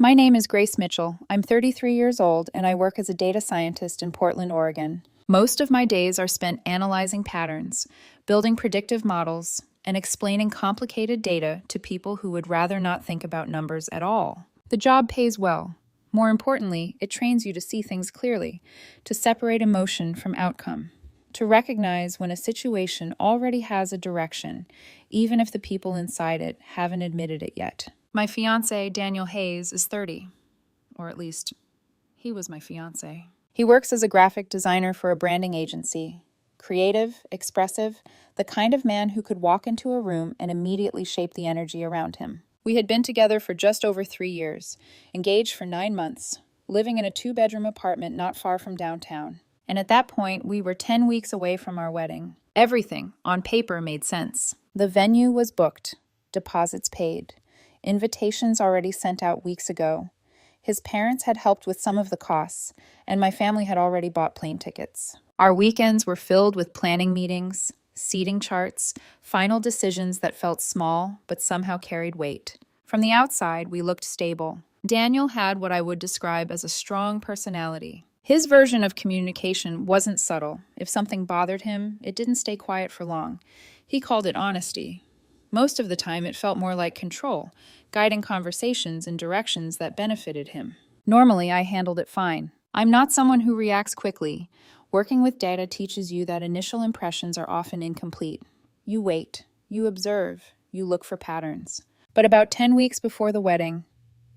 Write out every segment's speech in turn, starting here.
My name is Grace Mitchell. I'm 33 years old and I work as a data scientist in Portland, Oregon. Most of my days are spent analyzing patterns, building predictive models, and explaining complicated data to people who would rather not think about numbers at all. The job pays well. More importantly, it trains you to see things clearly, to separate emotion from outcome, to recognize when a situation already has a direction, even if the people inside it haven't admitted it yet. My fiancé, Daniel Hayes, is 30, or at least, he was my fiancé. He works as a graphic designer for a branding agency. Creative, expressive, the kind of man who could walk into a room and immediately shape the energy around him. We had been together for just over 3 years, engaged for 9 months, living in a 2-bedroom apartment not far from downtown. And at that point, we were 10 weeks away from our wedding. Everything, on paper, made sense. The venue was booked, deposits paid, invitations already sent out weeks ago. His parents had helped with some of the costs, and my family had already bought plane tickets. Our weekends were filled with planning meetings, seating charts, final decisions that felt small but somehow carried weight. From the outside, we looked stable. Daniel had what I would describe as a strong personality. His version of communication wasn't subtle. If something bothered him, it didn't stay quiet for long. He called it honesty. Most of the time, it felt more like control, guiding conversations in directions that benefited him. Normally, I handled it fine. I'm not someone who reacts quickly. Working with data teaches you that initial impressions are often incomplete. You wait, you observe, you look for patterns. But about 10 weeks before the wedding,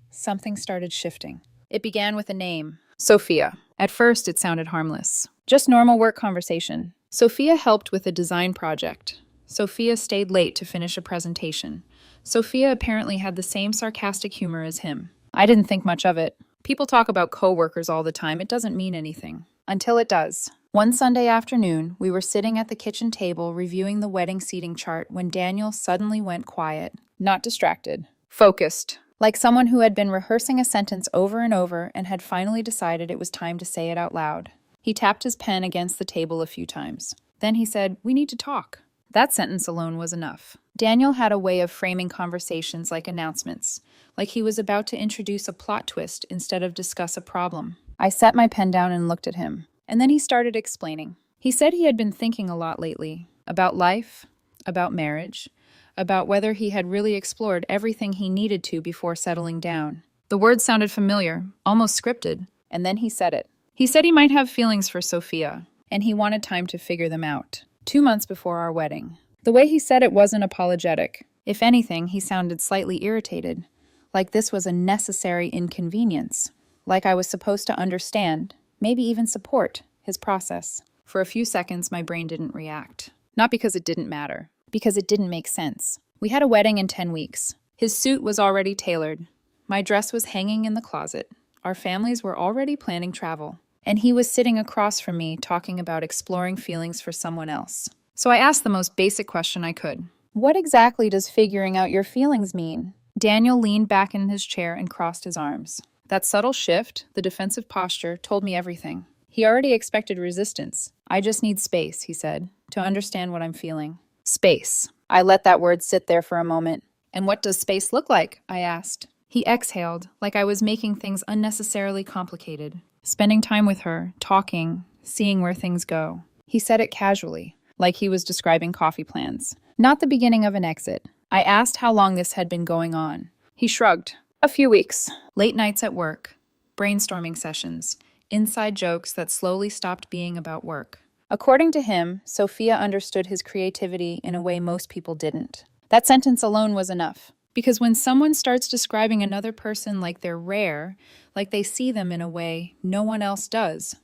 something started shifting. It began with a name, Sophia. At first, it sounded harmless. Just normal work conversation. Sophia helped with a design project. Sophia stayed late to finish a presentation. Sophia apparently had the same sarcastic humor as him. I didn't think much of it. People talk about coworkers all the time. It doesn't mean anything. Until it does. One Sunday afternoon, we were sitting at the kitchen table reviewing the wedding seating chart when Daniel suddenly went quiet. Not distracted. Focused. Like someone who had been rehearsing a sentence over and over and had finally decided it was time to say it out loud. He tapped his pen against the table a few times. Then he said, "We need to talk." That sentence alone was enough. Daniel had a way of framing conversations like announcements, like he was about to introduce a plot twist instead of discuss a problem. I set my pen down and looked at him, and then he started explaining. He said he had been thinking a lot lately, about life, about marriage, about whether he had really explored everything he needed to before settling down. The words sounded familiar, almost scripted, and then he said it. He said he might have feelings for Sophia, and he wanted time to figure them out. 2 months before our wedding. The way he said it wasn't apologetic. If anything, he sounded slightly irritated, like this was a necessary inconvenience, like I was supposed to understand, maybe even support, his process. For a few seconds, my brain didn't react. Not because it didn't matter, because it didn't make sense. We had a wedding in 10 weeks. His suit was already tailored. My dress was hanging in the closet. Our families were already planning travel. And he was sitting across from me talking about exploring feelings for someone else. So I asked the most basic question I could. What exactly does figuring out your feelings mean? Daniel leaned back in his chair and crossed his arms. That subtle shift, the defensive posture, told me everything. He already expected resistance. I just need space, he said, to understand what I'm feeling. Space. I let that word sit there for a moment. And what does space look like? I asked. He exhaled, like I was making things unnecessarily complicated. Spending time with her, talking, seeing where things go. He said it casually, like he was describing coffee plans. Not the beginning of an exit. I asked how long this had been going on. He shrugged. A few weeks. Late nights at work. Brainstorming sessions. Inside jokes that slowly stopped being about work. According to him, Sophia understood his creativity in a way most people didn't. That sentence alone was enough. Because when someone starts describing another person like they're rare, like they see them in a way no one else does,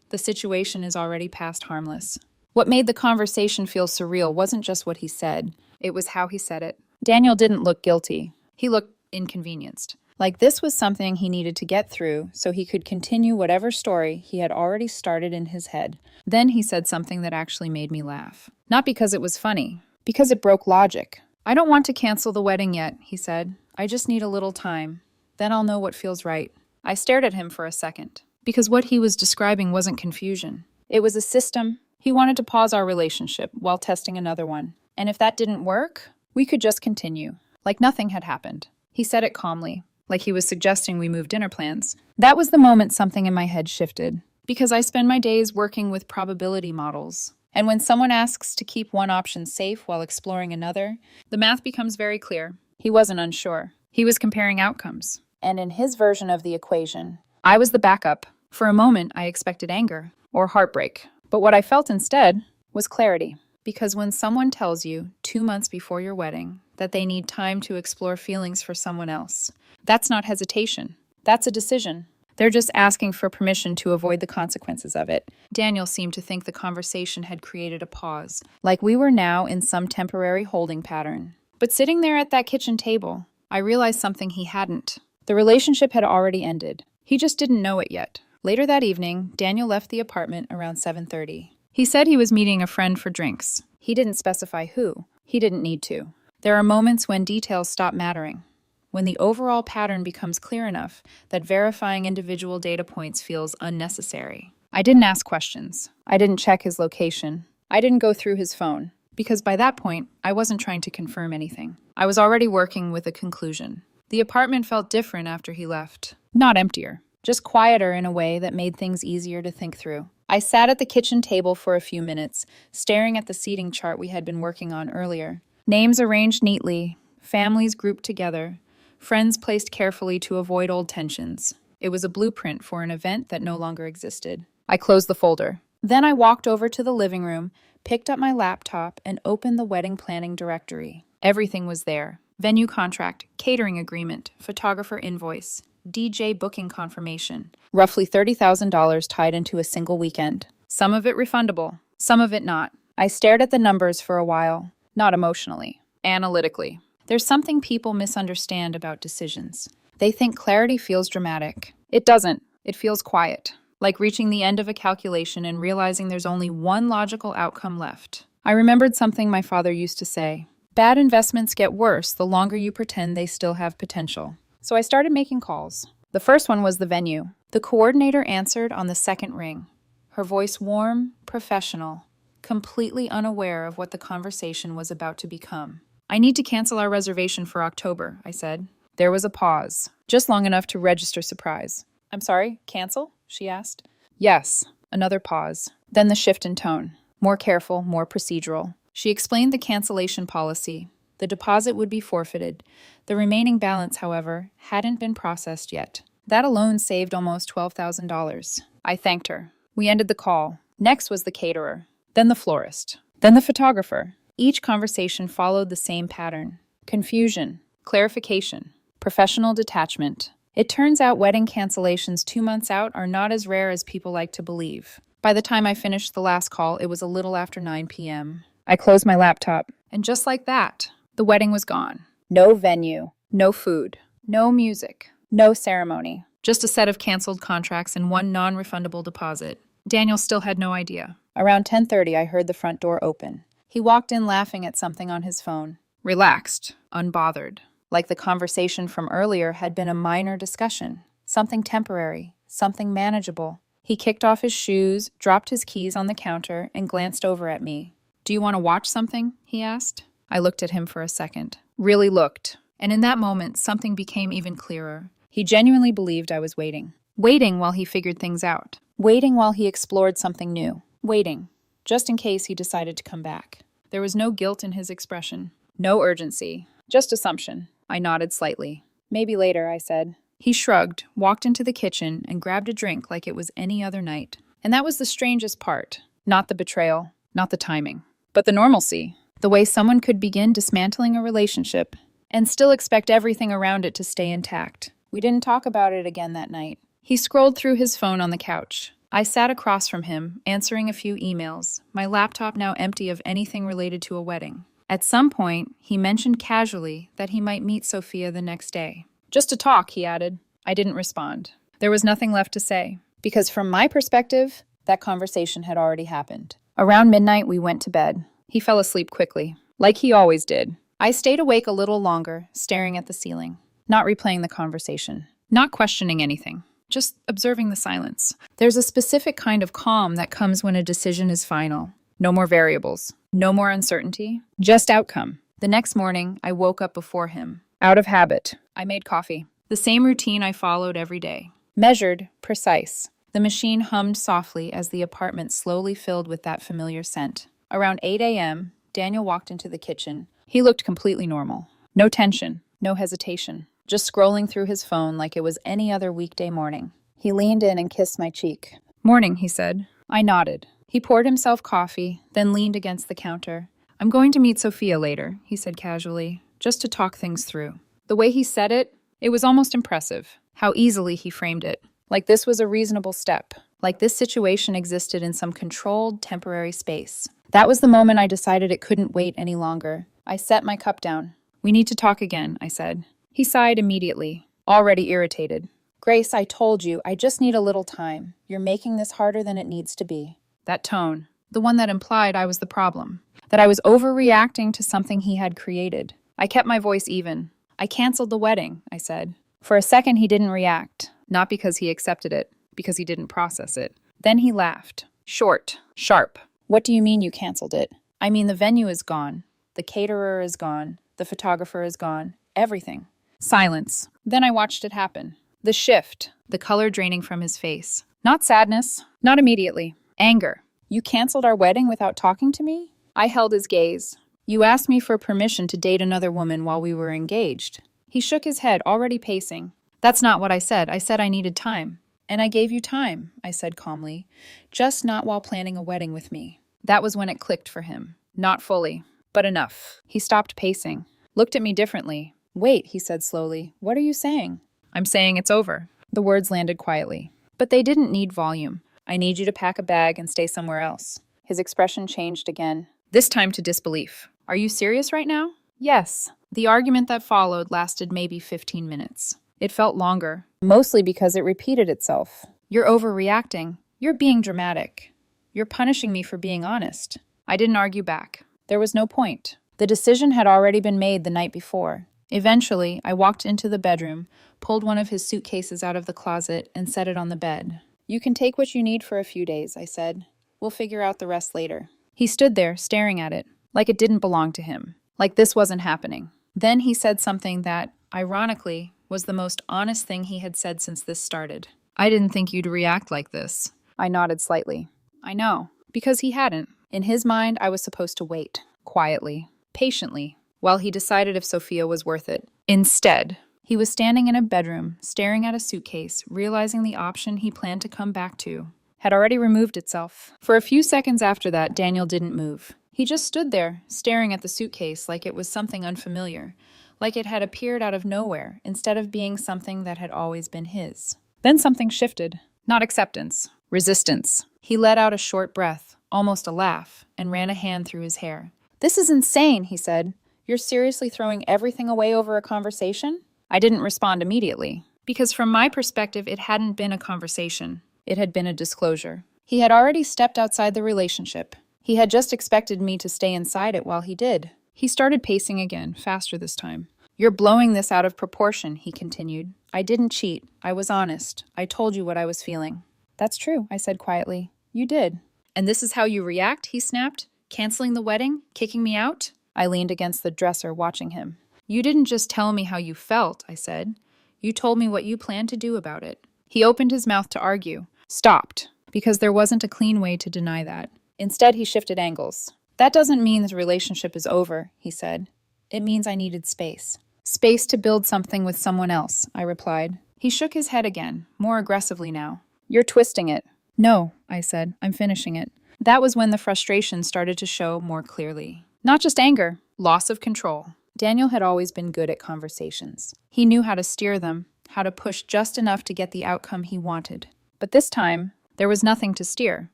the situation is already past harmless. What made the conversation feel surreal wasn't just what he said, it was how he said it. Daniel didn't look guilty. He looked inconvenienced. Like this was something he needed to get through so he could continue whatever story he had already started in his head. Then he said something that actually made me laugh. Not because it was funny, because it broke logic. I don't want to cancel the wedding yet, he said. I just need a little time. Then I'll know what feels right. I stared at him for a second, because what he was describing wasn't confusion. It was a system. He wanted to pause our relationship while testing another one. And if that didn't work, we could just continue, like nothing had happened. He said it calmly. like he was suggesting we move dinner plans. That was the moment something in my head shifted, because I spend my days working with probability models. And when someone asks to keep one option safe while exploring another, the math becomes very clear. He wasn't unsure. He was comparing outcomes. And in his version of the equation, I was the backup. For a moment, I expected anger or heartbreak. But what I felt instead was clarity. Because when someone tells you 2 months before your wedding that they need time to explore feelings for someone else, that's not hesitation. That's a decision. They're just asking for permission to avoid the consequences of it. Daniel seemed to think the conversation had created a pause, like we were now in some temporary holding pattern. But sitting there at that kitchen table, I realized something he hadn't. The relationship had already ended. He just didn't know it yet. Later that evening, Daniel left the apartment around 7:30. He said he was meeting a friend for drinks. He didn't specify who. He didn't need to. There are moments when details stop mattering, when the overall pattern becomes clear enough that verifying individual data points feels unnecessary. I didn't ask questions. I didn't check his location. I didn't go through his phone, because by that point, I wasn't trying to confirm anything. I was already working with a conclusion. The apartment felt different after he left. Not emptier, just quieter in a way that made things easier to think through. I sat at the kitchen table for a few minutes, staring at the seating chart we had been working on earlier. Names arranged neatly, families grouped together, friends placed carefully to avoid old tensions. It was a blueprint for an event that no longer existed. I closed the folder. Then I walked over to the living room, picked up my laptop, and opened the wedding planning directory. Everything was there. Venue contract, catering agreement, photographer invoice, DJ booking confirmation. Roughly $30,000 tied into a single weekend. Some of it refundable, some of it not. I stared at the numbers for a while, not emotionally, analytically. There's something people misunderstand about decisions. They think clarity feels dramatic. It doesn't. It feels quiet, like reaching the end of a calculation and realizing there's only one logical outcome left. I remembered something my father used to say. Bad investments get worse the longer you pretend they still have potential. So I started making calls. The first one was the venue. The coordinator answered on the second ring. Her voice warm, professional, completely unaware of what the conversation was about to become. I need to cancel our reservation for October, I said. There was a pause, just long enough to register surprise. I'm sorry, cancel? She asked. Yes. Another pause. Then the shift in tone. More careful, more procedural. She explained the cancellation policy. The deposit would be forfeited. The remaining balance, however, hadn't been processed yet. That alone saved almost $12,000. I thanked her. We ended the call. Next was the caterer, then the florist, then the photographer. Each conversation followed the same pattern. Confusion, clarification, professional detachment. It turns out wedding cancellations 2 months out are not as rare as people like to believe. By the time I finished the last call, it was a little after 9 p.m. I closed my laptop, and just like that, the wedding was gone. No venue, no food, no music, no ceremony. Just a set of canceled contracts and one non-refundable deposit. Daniel still had no idea. Around 10:30, I heard the front door open. He walked in laughing at something on his phone. Relaxed, unbothered. Like the conversation from earlier had been a minor discussion. Something temporary, something manageable. He kicked off his shoes, dropped his keys on the counter, and glanced over at me. Do you want to watch something? He asked. I looked at him for a second. Really looked. And in that moment, something became even clearer. He genuinely believed I was waiting. Waiting while he figured things out. Waiting while he explored something new. Waiting, just in case he decided to come back. There was no guilt in his expression. No urgency. Just assumption. I nodded slightly. Maybe later, I said. He shrugged, walked into the kitchen, and grabbed a drink like it was any other night. And that was the strangest part. Not the betrayal, not the timing, but the normalcy. The way someone could begin dismantling a relationship and still expect everything around it to stay intact. We didn't talk about it again that night. He scrolled through his phone on the couch. I sat across from him, answering a few emails, my laptop now empty of anything related to a wedding. At some point, he mentioned casually that he might meet Sophia the next day. Just to talk, he added. I didn't respond. There was nothing left to say, because from my perspective, that conversation had already happened. Around midnight, we went to bed. He fell asleep quickly, like he always did. I stayed awake a little longer, staring at the ceiling, not replaying the conversation, not questioning anything, just observing the silence. There's a specific kind of calm that comes when a decision is final. No more variables, no more uncertainty, just outcome. The next morning, I woke up before him. Out of habit, I made coffee. The The same routine I followed every day. Measured, precise. The machine hummed softly as the apartment slowly filled with that familiar scent. Around 8 a.m., Daniel walked into the kitchen. He looked completely normal. No tension, no hesitation. Just scrolling through his phone like it was any other weekday morning. He leaned in and kissed my cheek. "Morning," he said. I nodded. He poured himself coffee, then leaned against the counter. "I'm going to meet Sophia later," he said casually, "just to talk things through." The way he said it, it was almost impressive. How easily he framed it. Like this was a reasonable step. Like this situation existed in some controlled, temporary space. That was the moment I decided it couldn't wait any longer. I set my cup down. "We need to talk again," I said. He sighed immediately, already irritated. "Grace, I told you, I just need a little time. You're making this harder than it needs to be." That tone, the one that implied I was the problem, that I was overreacting to something he had created. I kept my voice even. "I canceled the wedding," I said. For a second, he didn't react, not because he accepted it, because he didn't process it. Then he laughed. Short, sharp. "What do you mean you canceled it?" "I mean the venue is gone. The caterer is gone. The photographer is gone. Everything." Silence. Then I watched it happen. The shift, the color draining from his face. Not sadness, not immediately. Anger. "You canceled our wedding without talking to me?" I held his gaze. "You asked me for permission to date another woman while we were engaged." He shook his head, already pacing. "That's not what I said. I said I needed time." "And I gave you time," I said calmly. "Just not while planning a wedding with me." That was when it clicked for him. Not fully, but enough. He stopped pacing, looked at me differently. "Wait," he said slowly. "What are you saying?" "I'm saying it's over." The words landed quietly. But they didn't need volume. "I need you to pack a bag and stay somewhere else." His expression changed again, this time to disbelief. "Are you serious right now?" "Yes." The argument that followed lasted maybe 15 minutes. It felt longer, mostly because it repeated itself. "You're overreacting. You're being dramatic. You're punishing me for being honest." I didn't argue back. There was no point. The decision had already been made the night before. Eventually, I walked into the bedroom, pulled one of his suitcases out of the closet, and set it on the bed. "You can take what you need for a few days," I said. "We'll figure out the rest later." He stood there, staring at it, like it didn't belong to him, like this wasn't happening. Then he said something that, ironically, was the most honest thing he had said since this started. "I didn't think you'd react like this." I nodded slightly. I know, because he hadn't. In his mind, I was supposed to wait, quietly, patiently, while he decided if Sophia was worth it. Instead, he was standing in a bedroom, staring at a suitcase, realizing the option he planned to come back to had already removed itself. For a few seconds after that, Daniel didn't move. He just stood there, staring at the suitcase like it was something unfamiliar, like it had appeared out of nowhere, instead of being something that had always been his. Then something shifted. Not acceptance. Resistance. He let out a short breath, almost a laugh, and ran a hand through his hair. "This is insane," he said. "You're seriously throwing everything away over a conversation?" I didn't respond immediately, because from my perspective, it hadn't been a conversation. It had been a disclosure. He had already stepped outside the relationship. He had just expected me to stay inside it while he did. He started pacing again, faster this time. "You're blowing this out of proportion," he continued. "I didn't cheat. I was honest. I told you what I was feeling." "That's true," I said quietly. "You did." "And this is how you react?" he snapped. "Canceling the wedding? Kicking me out?" I leaned against the dresser, watching him. "You didn't just tell me how you felt," I said. "You told me what you planned to do about it." He opened his mouth to argue. Stopped, because there wasn't a clean way to deny that. Instead, he shifted angles. "That doesn't mean the relationship is over," he said. "It means I needed space." "Space to build something with someone else," I replied. He shook his head again, more aggressively now. "You're twisting it." "No," I said. "I'm finishing it." That was when the frustration started to show more clearly. Not just anger, loss of control. Daniel had always been good at conversations. He knew how to steer them, how to push just enough to get the outcome he wanted. But this time, there was nothing to steer.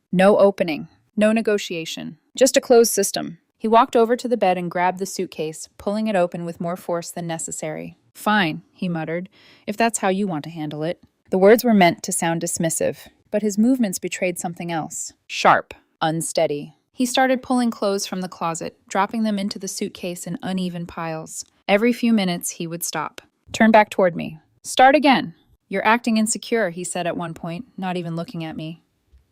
No opening, no negotiation, just a closed system. He walked over to the bed and grabbed the suitcase, pulling it open with more force than necessary. "Fine," he muttered, "if that's how you want to handle it." The words were meant to sound dismissive, but his movements betrayed something else. Sharp, unsteady. He started pulling clothes from the closet, dropping them into the suitcase in uneven piles. Every few minutes, he would stop. Turn back toward me. "Start again." "You're acting insecure," he said at one point, not even looking at me.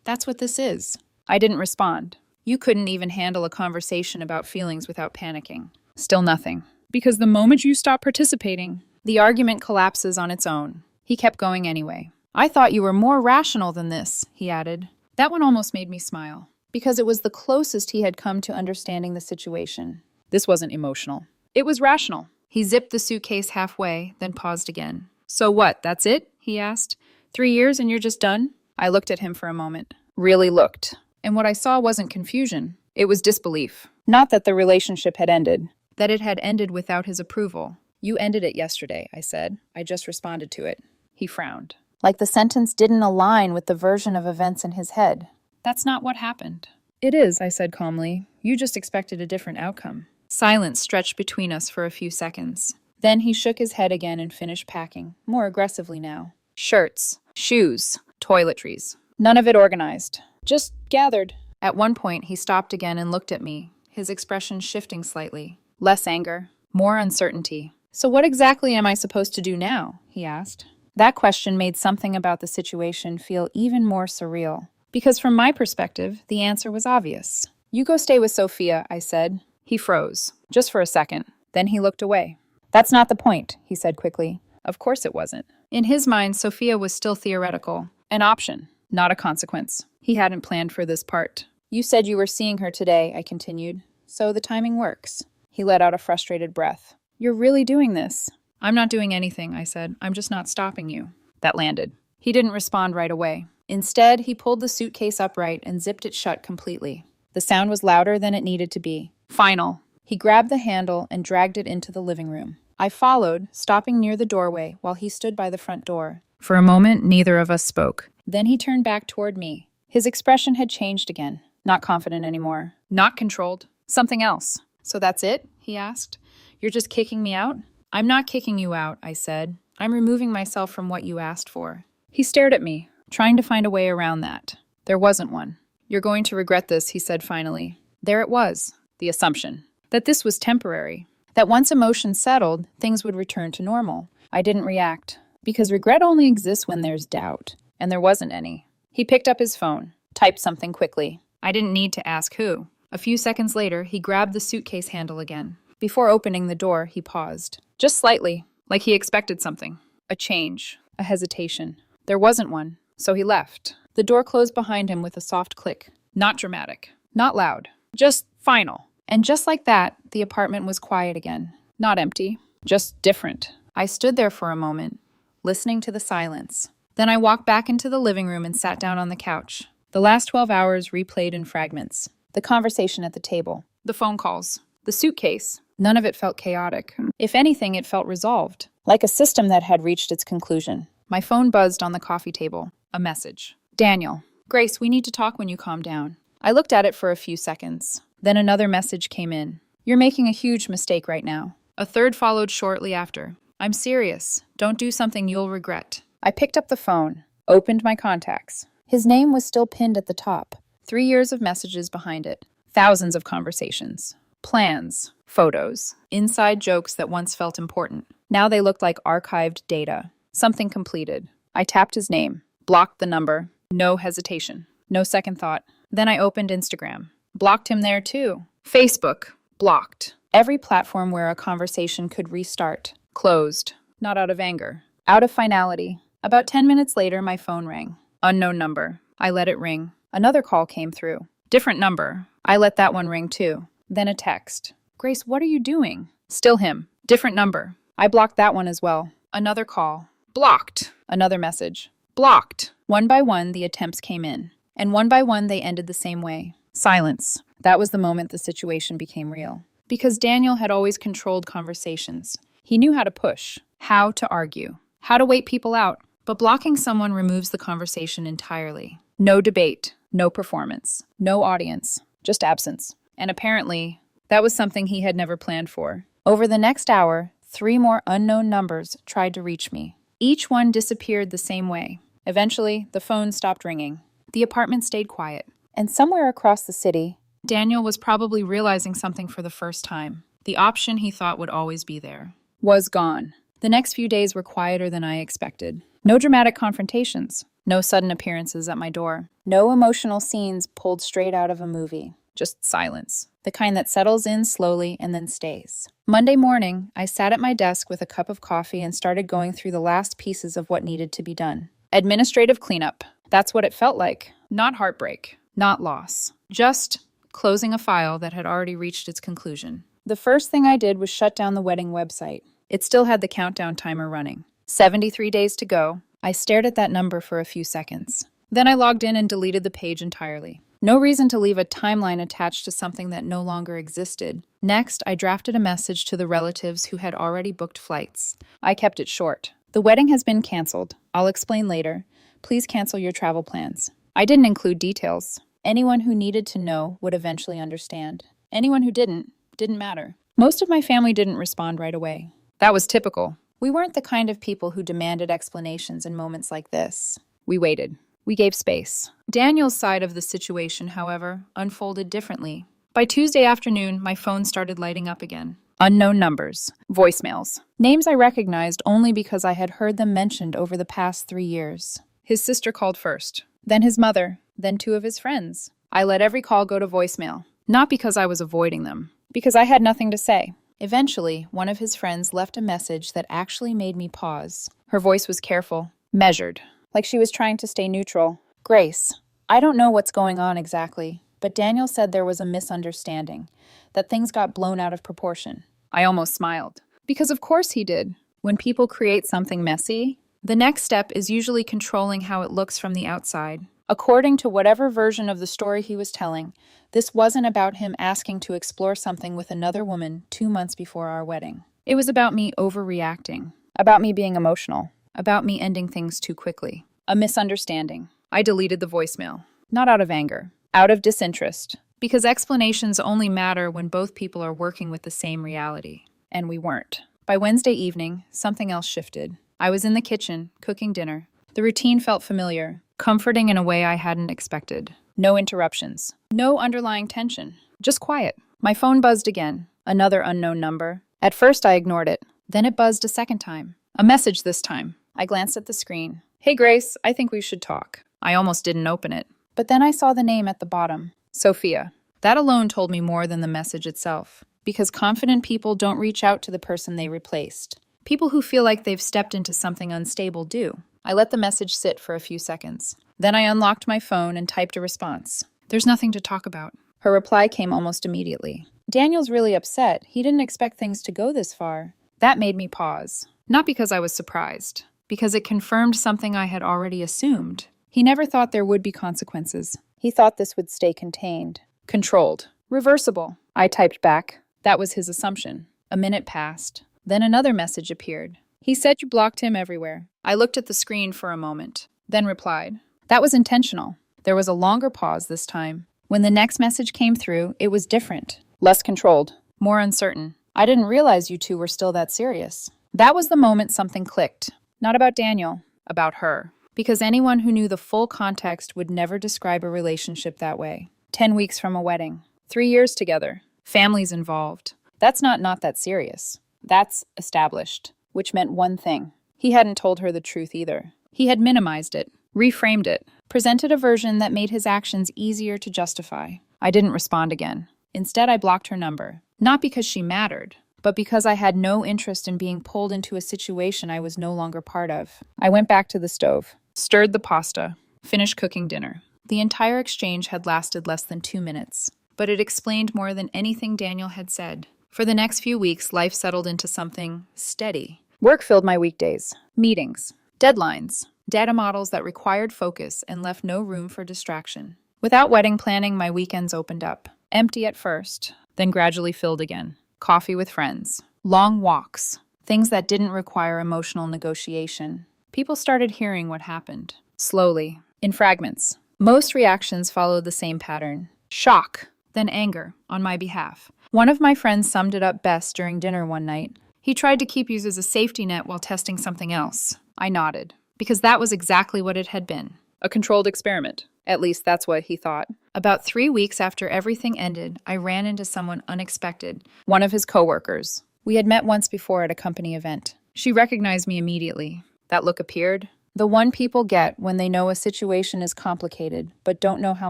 "That's what this is." I didn't respond. You couldn't even handle a conversation about feelings without panicking. Still nothing. "Because the moment you stop participating, The argument collapses on its own. He kept going anyway. I thought you were more rational than this, he added. That one almost made me smile, because it was the closest he had come to understanding the situation. This wasn't emotional. It was rational. He zipped the suitcase halfway, then paused again. So what, that's it? He asked. 3 years and you're just done? I looked at him for a moment. Really looked. And what I saw wasn't confusion. It was disbelief. Not that the relationship had ended. That it had ended without his approval. You ended it yesterday, I said. I just responded to it. He frowned. Like the sentence didn't align with the version of events in his head. That's not what happened. It is, I said calmly. You just expected a different outcome. Silence stretched between us for a few seconds. Then he shook his head again and finished packing, more aggressively now. Shirts, shoes, toiletries. None of it organized. Just gathered. At one point, he stopped again and looked at me, his expression shifting slightly. Less anger, more uncertainty. So what exactly am I supposed to do now? He asked. That question made something about the situation feel even more surreal. Because from my perspective, the answer was obvious. You go stay with Sophia, I said. He froze, just for a second. Then he looked away. That's not the point, he said quickly. Of course it wasn't. In his mind, Sophia was still theoretical. An option, not a consequence. He hadn't planned for this part. You said you were seeing her today, I continued. So the timing works. He let out a frustrated breath. You're really doing this. I'm not doing anything, I said. I'm just not stopping you. That landed. He didn't respond right away. Instead, he pulled the suitcase upright and zipped it shut completely. The sound was louder than it needed to be. Final. He grabbed the handle and dragged it into the living room. I followed, stopping near the doorway while he stood by the front door. For a moment, neither of us spoke. Then he turned back toward me. His expression had changed again. Not confident anymore. Not controlled. Something else. So that's it? He asked. You're just kicking me out? I'm not kicking you out, I said. I'm removing myself from what you asked for. He stared at me, trying to find a way around that. There wasn't one. You're going to regret this, he said finally. There it was, the assumption. That this was temporary. That once emotions settled, things would return to normal. I didn't react, because regret only exists when there's doubt. And there wasn't any. He picked up his phone, typed something quickly. I didn't need to ask who. A few seconds later, he grabbed the suitcase handle again. Before opening the door, he paused. Just slightly, like he expected something. A change, a hesitation. There wasn't one, so he left. The door closed behind him with a soft click. Not dramatic, not loud, just final. And just like that, the apartment was quiet again. Not empty, just different. I stood there for a moment, listening to the silence. Then I walked back into the living room and sat down on the couch. The last 12 hours replayed in fragments. The conversation at the table, the phone calls, the suitcase. None of it felt chaotic. If anything, it felt resolved, like a system that had reached its conclusion. My phone buzzed on the coffee table. A message. Daniel. Grace, we need to talk when you calm down. I looked at it for a few seconds. Then another message came in. You're making a huge mistake right now. A third followed shortly after. I'm serious. Don't do something you'll regret. I picked up the phone, opened my contacts. His name was still pinned at the top. 3 years of messages behind it. Thousands of conversations. Plans. Photos. Inside jokes that once felt important. Now they looked like archived data. Something completed. I tapped his name. Blocked the number. No hesitation. No second thought. Then I opened Instagram. Blocked him there too. Facebook. Blocked. Every platform where a conversation could restart. Closed. Not out of anger. Out of finality. About 10 minutes later, my phone rang. Unknown number. I let it ring. Another call came through. Different number. I let that one ring too. Then a text. Grace, what are you doing? Still him. Different number. I blocked that one as well. Another call. Blocked. Another message. Blocked. One by one, the attempts came in. And one by one, they ended the same way. Silence. That was the moment the situation became real. Because Daniel had always controlled conversations. He knew how to push, how to argue, how to wait people out. But blocking someone removes the conversation entirely. No debate, no performance, no audience, just absence. And apparently, that was something he had never planned for. Over the next hour, 3 more unknown numbers tried to reach me. Each one disappeared the same way. Eventually, the phone stopped ringing. The apartment stayed quiet. And somewhere across the city, Daniel was probably realizing something for the first time. The option he thought would always be there was gone. The next few days were quieter than I expected. No dramatic confrontations. No sudden appearances at my door. No emotional scenes pulled straight out of a movie. Just silence. The kind that settles in slowly and then stays. Monday morning, I sat at my desk with a cup of coffee and started going through the last pieces of what needed to be done. Administrative cleanup. That's what it felt like. Not heartbreak. Not loss. Just closing a file that had already reached its conclusion. The first thing I did was shut down the wedding website. It still had the countdown timer running. 73 days to go. I stared at that number for a few seconds. Then I logged in and deleted the page entirely. No reason to leave a timeline attached to something that no longer existed. Next, I drafted a message to the relatives who had already booked flights. I kept it short. The wedding has been canceled. I'll explain later. Please cancel your travel plans. I didn't include details. Anyone who needed to know would eventually understand. Anyone who didn't matter. Most of my family didn't respond right away. That was typical. We weren't the kind of people who demanded explanations in moments like this. We waited. We gave space. Daniel's side of the situation, however, unfolded differently. By Tuesday afternoon, my phone started lighting up again. Unknown numbers. Voicemails. Names I recognized only because I had heard them mentioned over the past 3 years. His sister called first. Then his mother. Then 2 of his friends. I let every call go to voicemail. Not because I was avoiding them. Because I had nothing to say. Eventually, one of his friends left a message that actually made me pause. Her voice was careful, measured, like she was trying to stay neutral. Grace, I don't know what's going on exactly, but Daniel said there was a misunderstanding, that things got blown out of proportion. I almost smiled. Because of course he did. When people create something messy, the next step is usually controlling how it looks from the outside. According to whatever version of the story he was telling, this wasn't about him asking to explore something with another woman 2 months before our wedding. It was about me overreacting, about me being emotional, about me ending things too quickly. A misunderstanding. I deleted the voicemail. Not out of anger, out of disinterest. Because explanations only matter when both people are working with the same reality. And we weren't. By Wednesday evening, something else shifted. I was in the kitchen, cooking dinner. The routine felt familiar, comforting in a way I hadn't expected. No interruptions. No underlying tension. Just quiet. My phone buzzed again. Another unknown number. At first I ignored it. Then it buzzed a second time. A message this time. I glanced at the screen. Hey Grace, I think we should talk. I almost didn't open it. But then I saw the name at the bottom. Sophia. That alone told me more than the message itself. Because confident people don't reach out to the person they replaced. People who feel like they've stepped into something unstable do. I let the message sit for a few seconds. Then I unlocked my phone and typed a response. There's nothing to talk about. Her reply came almost immediately. Daniel's really upset. He didn't expect things to go this far. That made me pause. Not because I was surprised. Because it confirmed something I had already assumed. He never thought there would be consequences. He thought this would stay contained. Controlled. Reversible. I typed back. That was his assumption. A minute passed. Then another message appeared. He said you blocked him everywhere. I looked at the screen for a moment, then replied. That was intentional. There was a longer pause this time. When the next message came through, it was different. Less controlled. More uncertain. I didn't realize you two were still that serious. That was the moment something clicked. Not about Daniel. About her. Because anyone who knew the full context would never describe a relationship that way. 10 weeks from a wedding. 3 years together. Families involved. That's not that serious. That's established. Which meant one thing. He hadn't told her the truth either. He had minimized it, reframed it, presented a version that made his actions easier to justify. I didn't respond again. Instead, I blocked her number. Not because she mattered, but because I had no interest in being pulled into a situation I was no longer part of. I went back to the stove, stirred the pasta, finished cooking dinner. The entire exchange had lasted less than 2 minutes, but it explained more than anything Daniel had said. For the next few weeks, life settled into something steady. Work filled my weekdays. Meetings. Deadlines. Data models that required focus and left no room for distraction. Without wedding planning, my weekends opened up. Empty at first, then gradually filled again. Coffee with friends. Long walks. Things that didn't require emotional negotiation. People started hearing what happened. Slowly. In fragments. Most reactions followed the same pattern. Shock. Then anger, on my behalf. One of my friends summed it up best during dinner one night. He tried to keep you as a safety net while testing something else. I nodded, because that was exactly what it had been. A controlled experiment. At least that's what he thought. About 3 weeks after everything ended, I ran into someone unexpected, one of his coworkers. We had met once before at a company event. She recognized me immediately. That look appeared. The one people get when they know a situation is complicated, but don't know how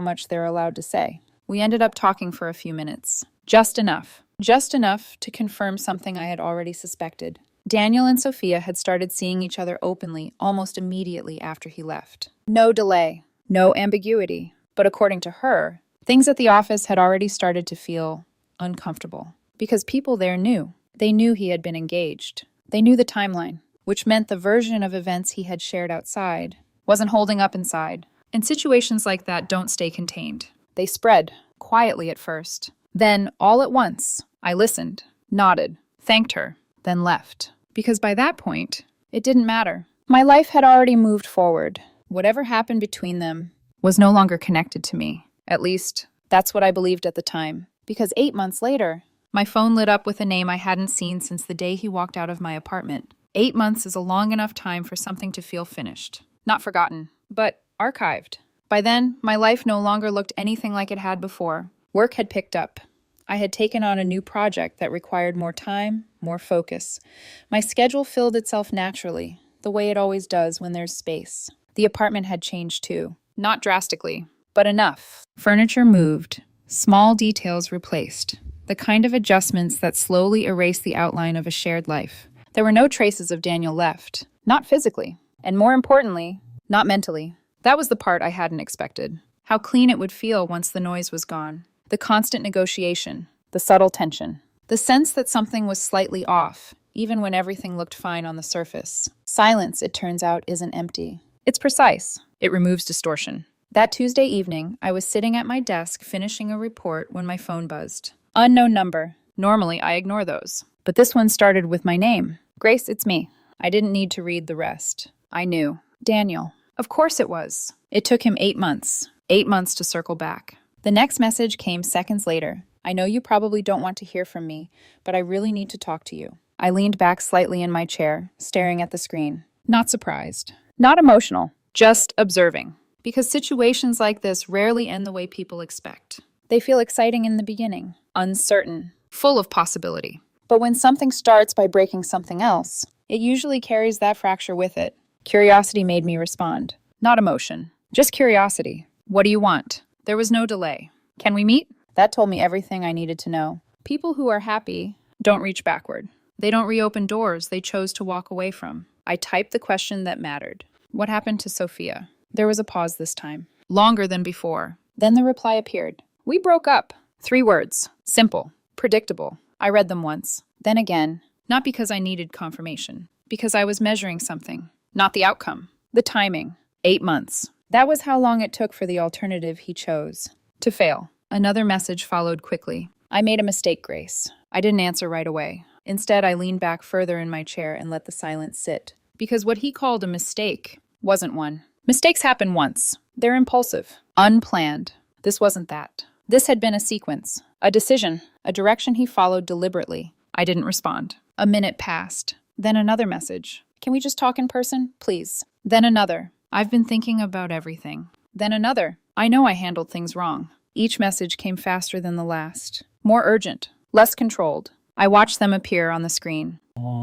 much they're allowed to say. We ended up talking for a few minutes. Just enough. Just enough to confirm something I had already suspected. Daniel and Sophia had started seeing each other openly almost immediately after he left. No delay. No ambiguity. But according to her, things at the office had already started to feel uncomfortable. Because people there knew. They knew he had been engaged. They knew the timeline, which meant the version of events he had shared outside wasn't holding up inside. And situations like that don't stay contained. They spread, quietly at first. Then, all at once, I listened, nodded, thanked her, then left. Because by that point, it didn't matter. My life had already moved forward. Whatever happened between them was no longer connected to me. At least, that's what I believed at the time. Because 8 months later, my phone lit up with a name I hadn't seen since the day he walked out of my apartment. 8 months is a long enough time for something to feel finished. Not forgotten, but archived. By then, my life no longer looked anything like it had before. Work had picked up. I had taken on a new project that required more time, more focus. My schedule filled itself naturally, the way it always does when there's space. The apartment had changed too. Not drastically, but enough. Furniture moved. Small details replaced. The kind of adjustments that slowly erase the outline of a shared life. There were no traces of Daniel left. Not physically. And more importantly, not mentally. That was the part I hadn't expected. How clean it would feel once the noise was gone. The constant negotiation. The subtle tension. The sense that something was slightly off, even when everything looked fine on the surface. Silence, it turns out, isn't empty. It's precise. It removes distortion. That Tuesday evening, I was sitting at my desk finishing a report when my phone buzzed. Unknown number. Normally, I ignore those. But this one started with my name. Grace, it's me. I didn't need to read the rest. I knew. Daniel. Of course it was. It took him 8 months. 8 months to circle back. The next message came seconds later. I know you probably don't want to hear from me, but I really need to talk to you. I leaned back slightly in my chair, staring at the screen. Not surprised. Not emotional. Just observing. Because situations like this rarely end the way people expect. They feel exciting in the beginning. Uncertain. Full of possibility. But when something starts by breaking something else, it usually carries that fracture with it. Curiosity made me respond. Not emotion. Just curiosity. What do you want? There was no delay. Can we meet? That told me everything I needed to know. People who are happy don't reach backward. They don't reopen doors they chose to walk away from. I typed the question that mattered. What happened to Sophia? There was a pause this time. Longer than before. Then the reply appeared. We broke up. 3 words. Simple. Predictable. I read them once. Then again. Not because I needed confirmation. Because I was measuring something. Not the outcome. The timing. 8 months. That was how long it took for the alternative he chose to fail. Another message followed quickly. I made a mistake, Grace. I didn't answer right away. Instead, I leaned back further in my chair and let the silence sit. Because what he called a mistake wasn't one. Mistakes happen once. They're impulsive. Unplanned. This wasn't that. This had been a sequence. A decision. A direction he followed deliberately. I didn't respond. A minute passed. Then another message. Can we just talk in person, please? Then another. I've been thinking about everything. Then another. I know I handled things wrong. Each message came faster than the last. More urgent. Less controlled. I watched them appear on the screen. One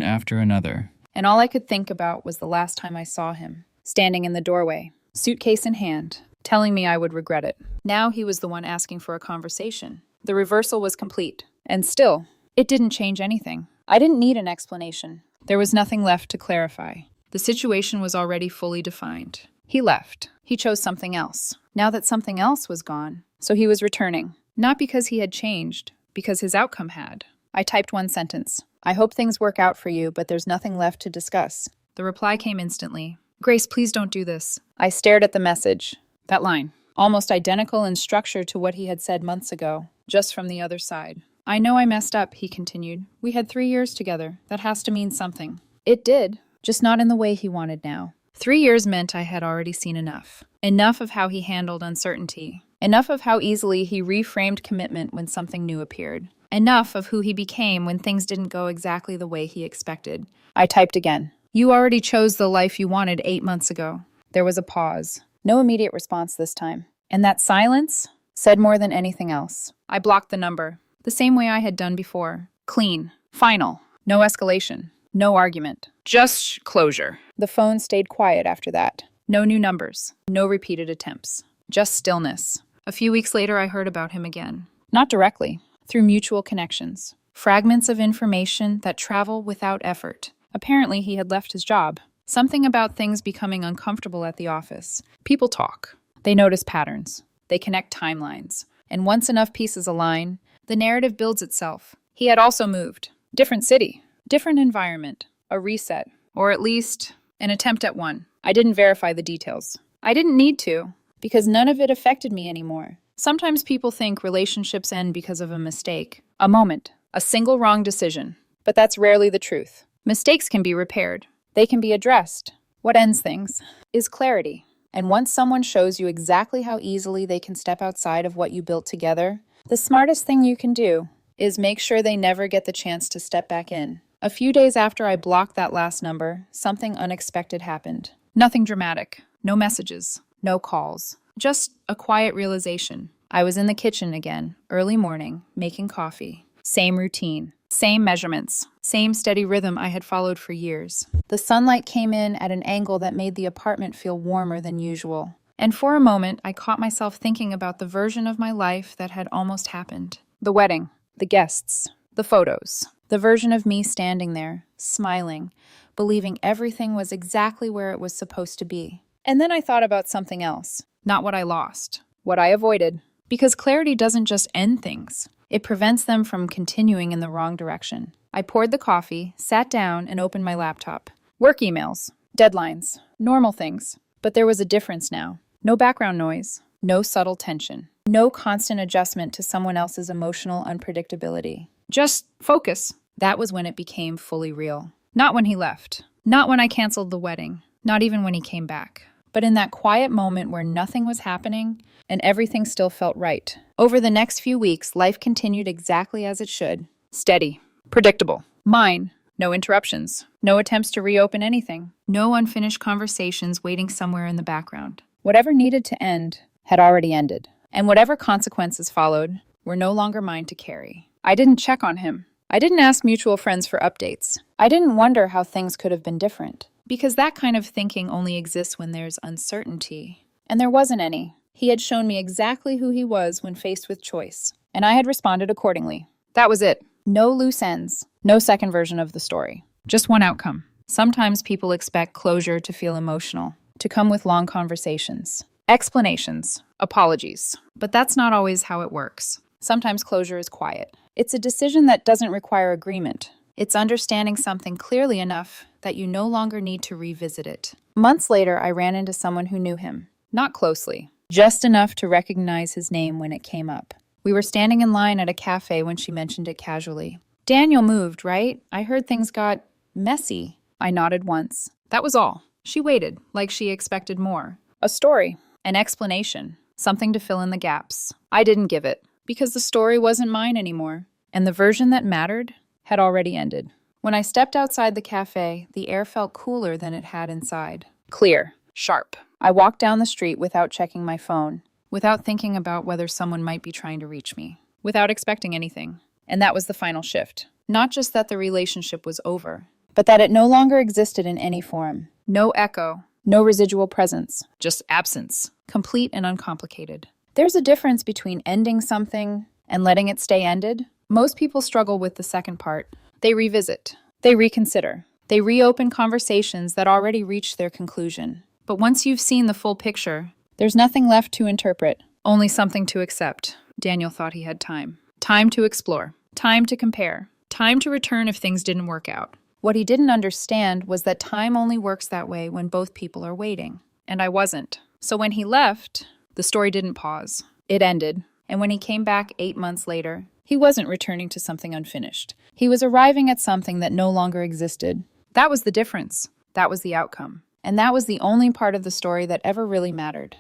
after another. And all I could think about was the last time I saw him. Standing in the doorway. Suitcase in hand. Telling me I would regret it. Now he was the one asking for a conversation. The reversal was complete. And still, it didn't change anything. I didn't need an explanation. There was nothing left to clarify. The situation was already fully defined. He left. He chose something else. Now that something else was gone, so he was returning. Not because he had changed, because his outcome had. I typed one sentence. I hope things work out for you, but there's nothing left to discuss. The reply came instantly. Grace, please don't do this. I stared at the message. That line. Almost identical in structure to what he had said months ago, just from the other side. I know I messed up, he continued. We had 3 years together. That has to mean something. It did. Just not in the way he wanted now. 3 years meant I had already seen enough. Enough of how he handled uncertainty. Enough of how easily he reframed commitment when something new appeared. Enough of who he became when things didn't go exactly the way he expected. I typed again. You already chose the life you wanted 8 months ago. There was a pause. No immediate response this time. And that silence said more than anything else. I blocked the number. The same way I had done before. Clean. Final. No escalation. No argument. Just closure. The phone stayed quiet after that. No new numbers. No repeated attempts. just stillness. A few weeks later, I heard about him again. Not directly, through mutual connections. Fragments of information that travel without effort. Apparently, he had left his job. Something about things becoming uncomfortable at the office. People talk. They notice patterns. They connect timelines. And once enough pieces align, the narrative builds itself. He had also moved. Different city. Different environment. A reset. Or at least, an attempt at one. I didn't verify the details. I didn't need to, because none of it affected me anymore. Sometimes people think relationships end because of a mistake. A moment. A single wrong decision. But that's rarely the truth. Mistakes can be repaired. They can be addressed. What ends things is clarity. And once someone shows you exactly how easily they can step outside of what you built together, the smartest thing you can do is make sure they never get the chance to step back in. A few days after I blocked that last number, something unexpected happened. Nothing dramatic. No messages. No calls. Just a quiet realization. I was in the kitchen again, early morning, making coffee. Same routine. Same measurements. Same steady rhythm I had followed for years. The sunlight came in at an angle that made the apartment feel warmer than usual. And for a moment, I caught myself thinking about the version of my life that had almost happened. The wedding. The guests. The photos. The version of me standing there, smiling, believing everything was exactly where it was supposed to be. And then I thought about something else. Not what I lost. What I avoided. Because clarity doesn't just end things. It prevents them from continuing in the wrong direction. I poured the coffee, sat down, and opened my laptop. Work emails. Deadlines. Normal things. But there was a difference now. No background noise. No subtle tension. No constant adjustment to someone else's emotional unpredictability. Just focus. That was when it became fully real. Not when he left. Not when I canceled the wedding. Not even when he came back. But in that quiet moment where nothing was happening and everything still felt right. Over the next few weeks, life continued exactly as it should. Steady. Predictable. Mine. No interruptions. No attempts to reopen anything. No unfinished conversations waiting somewhere in the background. Whatever needed to end had already ended. And whatever consequences followed were no longer mine to carry. I didn't check on him. I didn't ask mutual friends for updates. I didn't wonder how things could have been different. Because that kind of thinking only exists when there's uncertainty. And there wasn't any. He had shown me exactly who he was when faced with choice. And I had responded accordingly. That was it. No loose ends. No second version of the story. Just one outcome. Sometimes people expect closure to feel emotional, to come with long conversations. Explanations. Apologies. But that's not always how it works. Sometimes closure is quiet. It's a decision that doesn't require agreement. It's understanding something clearly enough that you no longer need to revisit it. Months later, I ran into someone who knew him. Not closely. Just enough to recognize his name when it came up. We were standing in line at a cafe when she mentioned it casually. Daniel moved, right? I heard things got messy. I nodded once. That was all. She waited, like she expected more. A story. An explanation. Something to fill in the gaps. I didn't give it. Because the story wasn't mine anymore. And the version that mattered had already ended. When I stepped outside the cafe, the air felt cooler than it had inside. Clear. Sharp. I walked down the street without checking my phone, without thinking about whether someone might be trying to reach me, without expecting anything. And that was the final shift. Not just that the relationship was over, but that it no longer existed in any form. No echo. No residual presence. Just absence. Complete and uncomplicated. There's a difference between ending something and letting it stay ended. Most people struggle with the second part. They revisit. They reconsider. They reopen conversations that already reached their conclusion. But once you've seen the full picture, there's nothing left to interpret, only something to accept. Daniel thought he had time. Time to explore. Time to compare. Time to return if things didn't work out. What he didn't understand was that time only works that way when both people are waiting. And I wasn't. So when he left, the story didn't pause. It ended. And when he came back 8 months later, he wasn't returning to something unfinished. He was arriving at something that no longer existed. That was the difference. That was the outcome. And that was the only part of the story that ever really mattered.